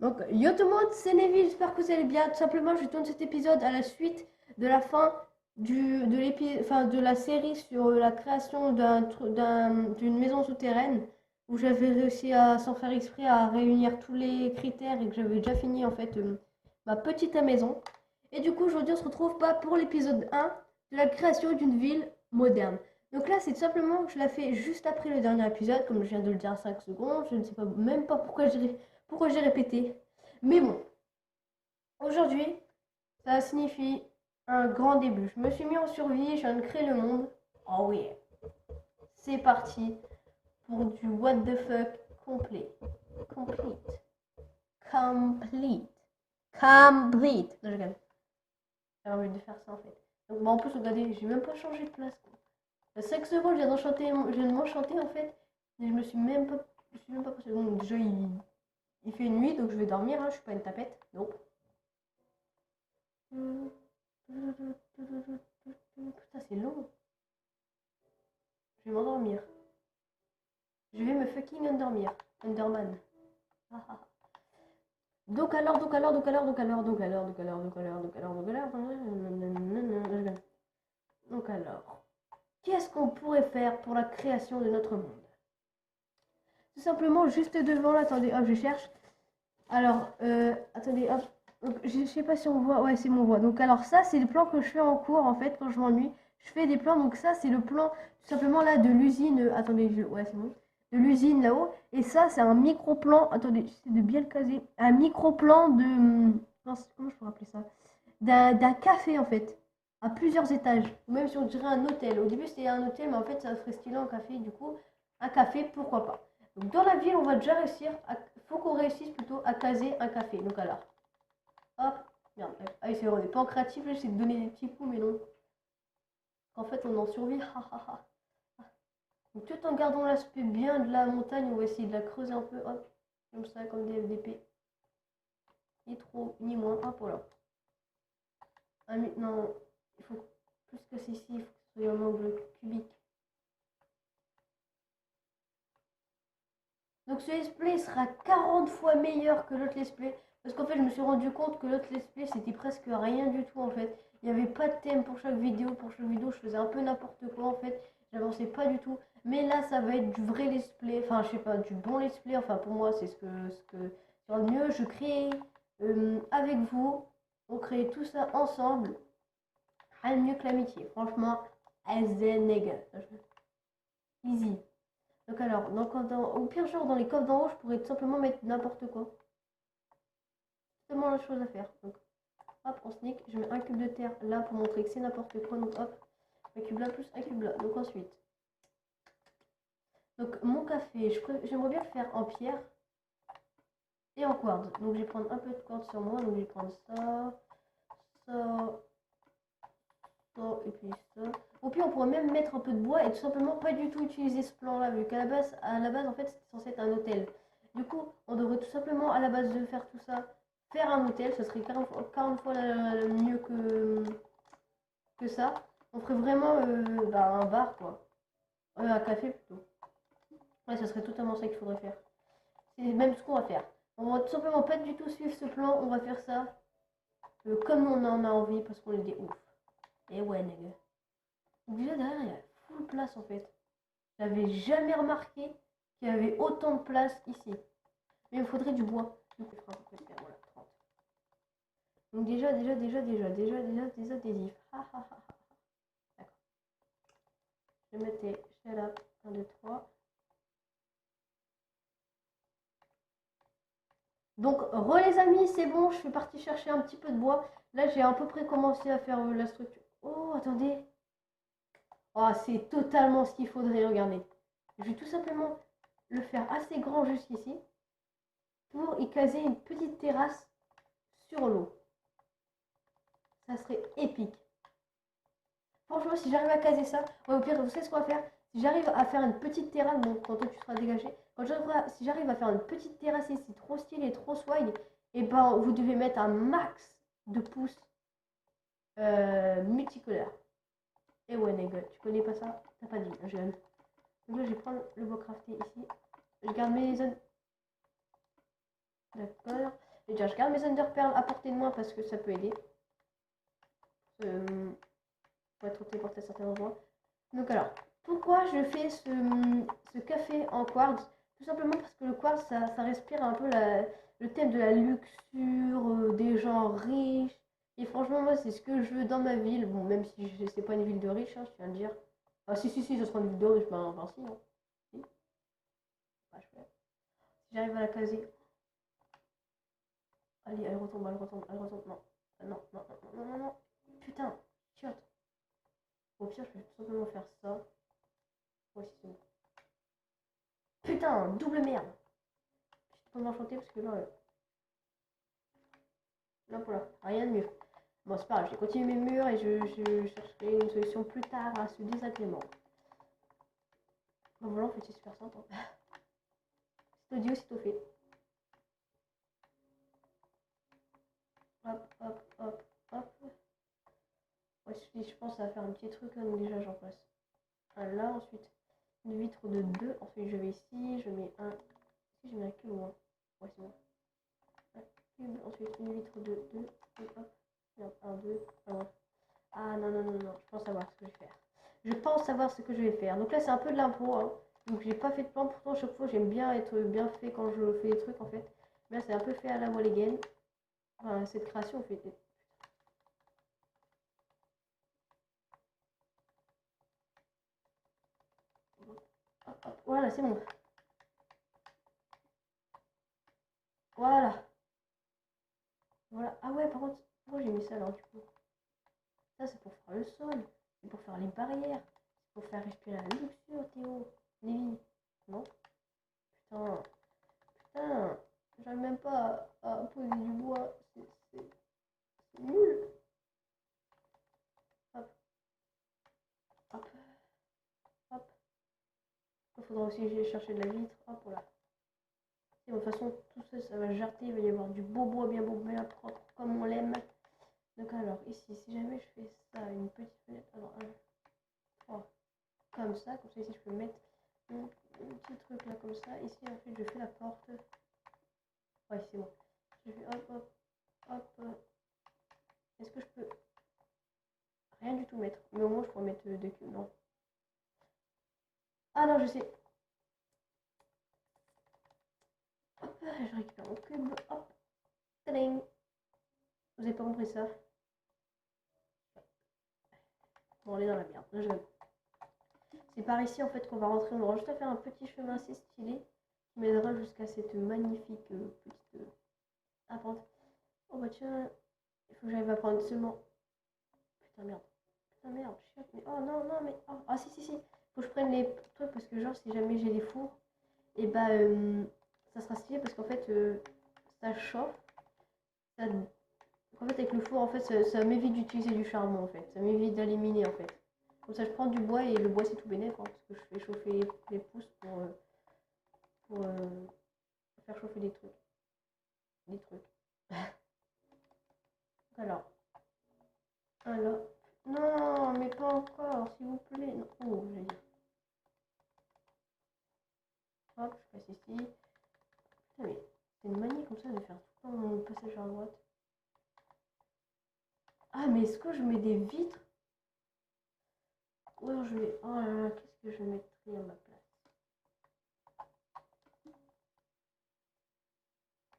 Donc, yo tout le monde, c'est Neville, j'espère que vous allez bien. Tout simplement, je tourne cet épisode à la suite de la fin de la série sur la création d'une maison souterraine où j'avais réussi à, sans faire exprès, à réunir tous les critères et que j'avais déjà fini en fait ma petite maison. Et du coup, aujourd'hui, on se retrouve pas pour l'épisode 1 de la création d'une ville moderne. Donc là, c'est tout simplement que je la fais juste après le dernier épisode, comme je viens de le dire à 5 secondes. Je ne sais pas même pas pourquoi j'ai répété. Mais bon, aujourd'hui, ça signifie un grand début. Je me suis mis en survie, je viens de créer le monde. Oh oui, c'est parti pour du what the fuck complet. Complete. Complete. Complete. Non, je regarde. J'ai envie de faire ça en fait. Donc, bah, en plus, regardez, j'ai même pas changé de place. Quoi. Il y a 5 secondes, je viens de m'enchanter en fait. Et je suis même pas passé. Bon, déjà, il fait nuit, donc je vais dormir. Hein, je suis pas une tapette. Nope. Putain, c'est long. Je vais m'endormir. Je vais me fucking endormir. Underman. Ah, ah. Donc alors, qu'est-ce qu'on pourrait faire pour la création de notre monde? Tout simplement, juste devant là, attendez, hop, je cherche. Alors, attendez, hop. Donc, je sais pas si on voit, ouais, c'est mon voix. Donc, alors, ça, c'est le plan que je fais en cours en fait quand je m'ennuie. Je fais des plans, donc ça, c'est le plan tout simplement là de l'usine. Attendez, ouais, c'est bon. De l'usine là-haut. Et ça, c'est un micro-plan. Attendez, j'essaie de bien le caser. Un micro-plan de. Comment je peux rappeler ça? D'un café en fait. À plusieurs étages. Ou même si on dirait un hôtel. Au début, c'était un hôtel, mais en fait, ça serait stylé en café. Du coup, un café, pourquoi pas. Donc, dans la ville, on va déjà réussir. Faut qu'on réussisse plutôt à caser un café. Donc, alors. Hop, merde. Ah oui, c'est vrai, on n'est pas en créatif, là, j'essaie de donner des petits coups, mais non. En fait, on en survit. Donc, tout en gardant l'aspect bien de la montagne, on va essayer de la creuser un peu. Hop, comme ça, comme des FDP. Ni trop, ni moins. Hop, voilà. Ah, mais non, il faut plus que ceci, il faut que ce soit un angle cubique. Donc ce let's play sera 40 fois meilleur que l'autre let's play. Parce qu'en fait, je me suis rendu compte que l'autre let's play, c'était presque rien du tout en fait. Il n'y avait pas de thème pour chaque vidéo. Pour chaque vidéo, je faisais un peu n'importe quoi en fait. J'avançais pas du tout. Mais là, ça va être du vrai let's play. Enfin, je sais pas, du bon let's play. Enfin, pour moi, c'est ce que sur le mieux. Je crée avec vous. On crée tout ça ensemble. Rien de mieux que l'amitié. Franchement, as a nigga. Easy. Donc alors, au pire genre dans les coffres d'en haut, je pourrais tout simplement mettre n'importe quoi. C'est tellement la chose à faire. Donc hop, on sneak, je mets un cube de terre là pour montrer que c'est n'importe quoi. Donc hop, un cube là plus un cube là. Donc ensuite, donc mon café, j'aimerais bien le faire en pierre et en quartz. Donc je vais prendre un peu de quartz sur moi. Donc je vais prendre ça, ça, ça et puis ça. Au pire, on pourrait même mettre un peu de bois et tout simplement pas du tout utiliser ce plan-là, vu qu'à la base, en fait, c'était censé être un hôtel. Du coup, on devrait tout simplement, à la base de faire tout ça, faire un hôtel. Ce serait 40 fois mieux que ça. On ferait vraiment un bar, quoi. Un café, plutôt. Ouais, ce serait totalement ça qu'il faudrait faire. C'est même ce qu'on va faire. On va tout simplement pas du tout suivre ce plan. On va faire ça comme on en a envie, parce qu'on est des ouf. Et ouais, nègre. Déjà, derrière, il y a full place, en fait. J'avais jamais remarqué qu'il y avait autant de place ici. Mais il me faudrait du bois. Donc, il faudra voilà, 30. Donc déjà, des adhésifs. D'accord. Je mettais shut up 1, 2, 3. Donc, les amis, c'est bon, je suis partie chercher un petit peu de bois. Là, j'ai à peu près commencé à faire la structure. Oh, attendez. Oh, c'est totalement ce qu'il faudrait, regardez. Je vais tout simplement le faire assez grand jusqu'ici pour y caser une petite terrasse sur l'eau. Ça serait épique. Franchement, si j'arrive à caser ça, ouais, au pire, vous savez ce qu'on va faire? Si j'arrive à faire une petite terrasse, bon, quand toi tu seras dégagé, si j'arrive à faire une petite terrasse ici, trop stylé, trop swag, et ben vous devez mettre un max de pouces multicolores. Et ouais, nègre, tu connais pas ça? T'as pas dit, jeune. Donc là, je vais prendre le bois crafté ici. Je garde mes zones. D'accord. Et déjà, je garde mes Enderpearls à portée de moi parce que ça peut aider. Pour être téléporté à certains endroits. Donc alors, pourquoi je fais ce café en quartz? Tout simplement parce que le quartz, ça respire un peu le thème de la luxure, des gens riches. Et franchement, moi, c'est ce que je veux dans ma ville. Bon, même si c'est pas une ville de riches, hein, je tiens à le dire. Ah, si, ça sera une ville de riches, ben si, hein. Si. Ah, si j'arrive à la caser. Allez, elle retombe. Non. Non. Putain, chiotte. Au pire, je vais tout simplement faire ça. Ouais, c'est bon. Putain, double merde. Je peux m'enchanter parce que là, voilà, rien de mieux. Bon, c'est pas grave, j'ai continué mes murs et je chercherai une solution plus tard à ce désagrément. Bon, voilà, en fait, c'est super simple. Hein. C'est audio, c'est tout fait. Hop. Ouais, je pense que ça va faire un petit truc là, donc déjà j'en passe un là, ensuite une vitre de 2, ensuite je vais ici, je mets un. Si j'ai mis un cube ou un. Ouais, c'est bon. Un cube, ensuite une vitre de 2, et hop, 1, 2, 1. Ah non, je pense savoir ce que je vais faire. Je pense savoir ce que je vais faire. Donc là, c'est un peu de l'impro, hein. Donc j'ai pas fait de plan, pourtant chaque fois j'aime bien être bien fait quand je fais des trucs en fait. Mais là, c'est un peu fait à la wall again. Enfin, cette création fait. Hop, voilà, c'est bon. Voilà. Ah ouais, par contre, pourquoi j'ai mis ça alors du coup? Ça, c'est pour faire le sol. C'est pour faire les barrières. C'est pour faire respirer la luxure, Théo. Lévi. Non? Putain. J'arrive même pas à poser du bois. C'est nul. Hop. Il faudra aussi que j'aille chercher de la vitre. Hop, voilà. Et de toute façon, tout ça, ça va jarter. Il va y avoir du beau bois bien beau, bien propre, comme on l'aime. Donc alors, ici, si jamais je fais ça, une petite fenêtre. Alors, 1, 3. Comme ça ici je peux mettre un petit truc là comme ça. Ici en fait je fais la porte. Ouais, c'est bon. Je fais hop. Est-ce que je peux rien du tout mettre? Mais au moins je pourrais mettre deux cubes. Non. Ah non, je sais. Hop, je récupère mon cube. Hop. Tadang. Vous avez pas compris ça? Bon, on est dans la merde. C'est par ici en fait qu'on va rentrer. On aura juste à faire un petit chemin assez stylé qui m'aidera jusqu'à cette magnifique petite pente. Oh bah tiens, il faut que j'arrive à prendre seulement. Putain merde, chiotte, mais oh non, mais oh. Ah si, faut que je prenne les trucs parce que genre si jamais j'ai des fours, et bah ça sera stylé parce qu'en fait ça chauffe. En fait avec le four en fait ça m'évite d'utiliser du charbon en fait, ça m'évite d'éliminer en fait. Comme ça je prends du bois et le bois c'est tout bénéf hein, parce que je fais chauffer les pouces pour faire chauffer des trucs. Alors, non mais pas encore s'il vous plaît. Non. Oh j'ai dit. Hop, je passe ici. Putain, mais c'est une manie comme ça de faire tout le temps mon passage à droite. Ah, mais est-ce que je mets des vitres? Ou alors je mets. Oh là là, qu'est-ce que je mettrais à ma place?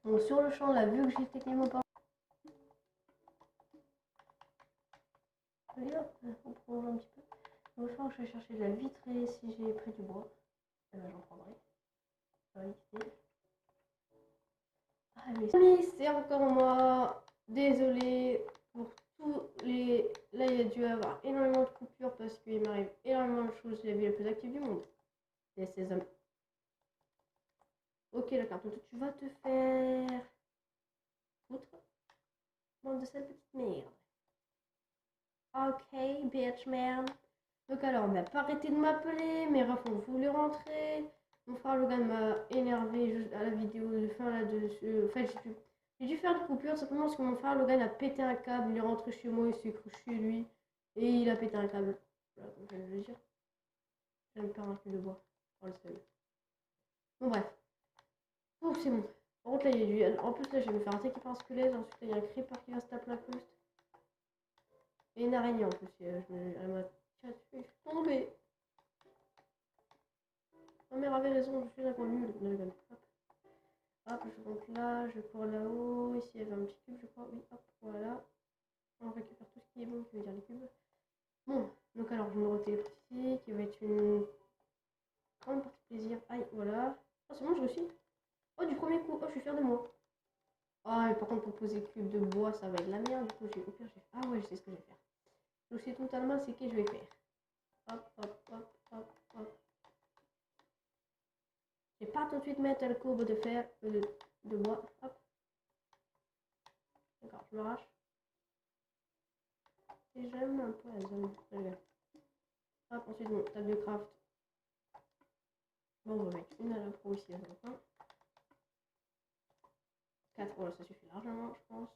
Bon, sur le champ, là, vu que j'ai techniquement pas. Allez hop, on prolonge un petit peu. Il va falloir que je vais chercher de la vitrée si j'ai pris du bois. Eh ben, j'en prendrai. Ah, mais c'est encore moi. Désolée pour tous les. Là, il y a dû avoir énormément de coupures parce qu'il m'arrive énormément de choses. C'est la ville la plus active du monde. Les sésames. Ok, d'accord. Donc, tu vas te faire. Foutre. Bande de cette petite merde. Ok, bitch, merde. Donc, alors, on n'a pas arrêté de m'appeler. Mes refs ont voulu rentrer. Mon frère Logan m'a énervé juste à la vidéo de fin là-dessus. En fait, j'ai dû faire une coupure simplement parce que mon frère Logan a pété un câble. Il est rentré chez moi, il s'est cru chez lui. Et il a pété un câble. Voilà, comme je viens de le dire. J'aime pas un fil de bois. Oh, le seul. Bon, bref. Oh, c'est bon. Par contre, là, il y a du... En plus, là, je vais me faire attaquer par un squelette. Ensuite, là, il y a un creeper qui va se taper la coste. Et une araignée en plus. Elle m'a tiré dessus. Je suis tombée. Ma mère avait raison, je suis un peu nulle. Hop. Hop, je monte là, je cours là-haut. Ici, il y avait un petit cube, je crois. Oui, hop, voilà. On récupère tout ce qui est bon, qui veut dire les cubes. Bon, donc alors, je me retéléport ici, qui va être une grande partie plaisir. Aïe, voilà. Oh, c'est bon, je réussis. Oh, du premier coup. Oh, je suis fière de moi. Ah, mais par contre, pour poser le cube de bois, ça va être la merde. Du coup, j'ai au pire, j'ai... Ah ouais, je sais ce que je vais faire. Donc, c'est totalement ce que je vais faire. Hop, hop, hop, hop, hop. Je vais pas tout de suite mettre le courbe de fer, de bois. Hop. D'accord, je m'arrache. Et j'aime un peu la zone. Hop, ensuite, bon, table de craft. Bon, on va mettre une à la pro ici, à 4, voilà, ça suffit largement, je pense.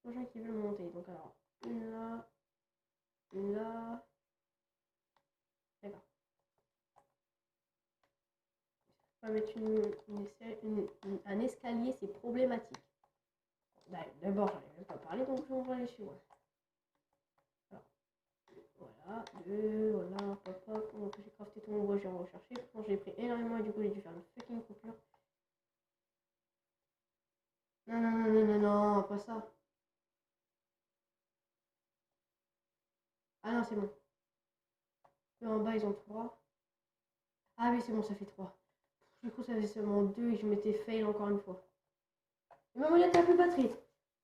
Aux gens qui veulent monter. Donc, alors, une là, une là. D'accord. On va mettre un escalier, c'est problématique. D'abord, j'arrive même pas à parler, donc on va aller chez moi. Alors, voilà, deux, voilà, hop, hop. Donc, j'ai crafté tout mon bois, j'ai recherché. Pourtant, j'ai pris énormément et du coup, j'ai dû faire une fucking coupure. Non, non, non, non, non, non, pas ça. Ah non, c'est bon. Là, en bas, ils ont 3. Ah oui, c'est bon, ça fait 3. Du coup, ça faisait seulement 2 et je m'étais fail encore une fois. Et ma molette n'a plus de batterie.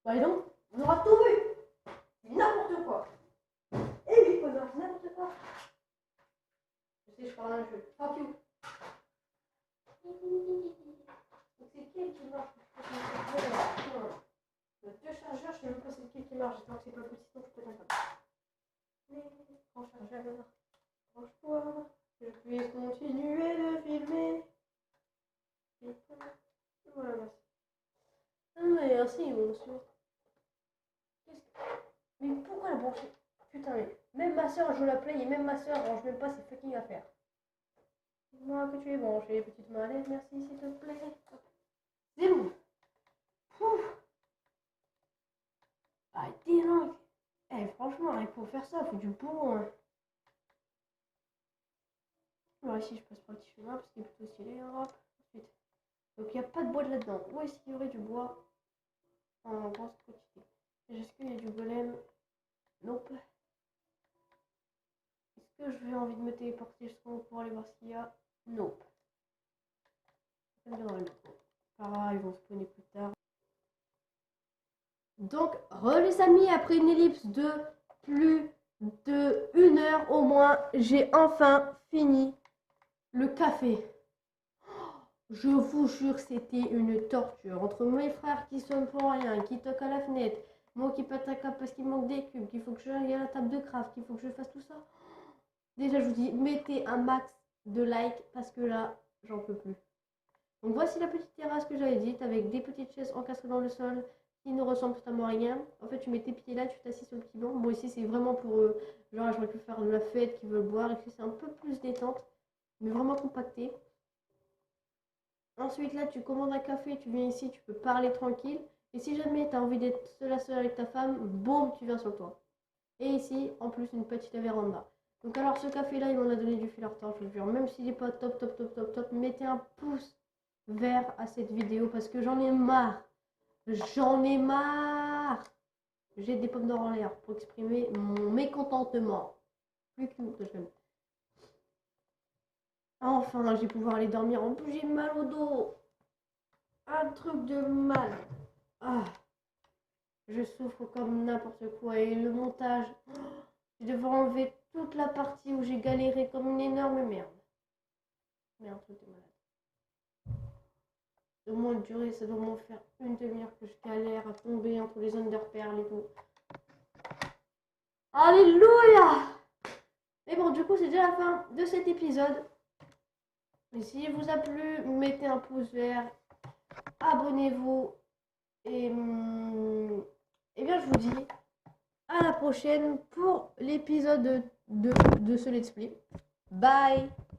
Bah, et donc, on aura tout vu. C'est n'importe quoi. Et oui, connard, c'est n'importe quoi. Je sais, je parle un jeu. Fuck you. Donc, c'est lequel qui marche? Il y a 2 chargeurs, je sais même pas c'est lequel qui marche. J'espère que c'est pas le petit, sinon je peux pas. Mais, grand chargeur, branche-toi. Je puisse continuer de filmer. Voilà, merci. Ah, mais merci, mon monsieur. Mais pourquoi la brancher? Putain, mais même ma soeur joue la play et même ma soeur range même pas ses fucking affaires. Dis-moi que tu es branché, petite malade, merci s'il te plaît. C'est bon. Pouf. Ah, dis donc. Eh, franchement, rien pour faire ça, faut du boulot. Hein. Alors ici, je passe par le petit chemin parce qu'il est plutôt stylé. Hop. Ensuite. Donc, il n'y a pas de bois là-dedans. Où est-ce qu'il y aurait du bois en grosse quantité? Est-ce qu'il y a du golem? Nope. Est-ce que je vais envie de me téléporter justement pour aller voir ce qu'il y a? Nope. Pareil, ils vont spawner plus tard. Donc, les amis, après une ellipse de plus de 1 heure au moins, j'ai enfin fini le café. Je vous jure, c'était une torture. Entre mes frères qui sont pour rien, qui toquent à la fenêtre, moi qui pète un câble parce qu'il manque des cubes, qu'il faut que j'aille à la table de craft, qu'il faut que je fasse tout ça. Déjà, je vous dis, mettez un max de likes parce que là, j'en peux plus. Donc voici la petite terrasse que j'avais dite avec des petites chaises encastrées dans le sol qui ne ressemblent totalement à rien. En fait, tu mets tes pieds là, tu t'assis sur le petit banc. Moi ici, c'est vraiment pour genre j'aurais pu faire de la fête, qui veulent boire. Ici, c'est un peu plus détente, mais vraiment compacté. Ensuite, là, tu commandes un café, tu viens ici, tu peux parler tranquille. Et si jamais tu as envie d'être seul à seul avec ta femme, boum, tu viens sur le toit. Et ici, en plus, une petite véranda. Donc alors, ce café-là, il m'en a donné du fil à retordre, je vous jure. Même s'il n'est pas top, top, top, top, top, mettez un pouce vert à cette vidéo parce que j'en ai marre. J'en ai marre. J'ai des pommes d'or en l'air pour exprimer mon mécontentement. Plus que nous, enfin, je vais pouvoir aller dormir. En plus, j'ai mal au dos. Un truc de mal. Ah, je souffre comme n'importe quoi. Et le montage, je devrais enlever toute la partie où j'ai galéré comme une énorme merde. Mais un truc de malade. De moins de durée, ça doit m'en faire une demi-heure que je galère à tomber entre les zones de repères et tout. Alléluia! Mais bon, du coup, c'est déjà la fin de cet épisode. Et s'il vous a plu, mettez un pouce vert, abonnez-vous. Et bien, je vous dis à la prochaine pour l'épisode de ce let's play. Bye!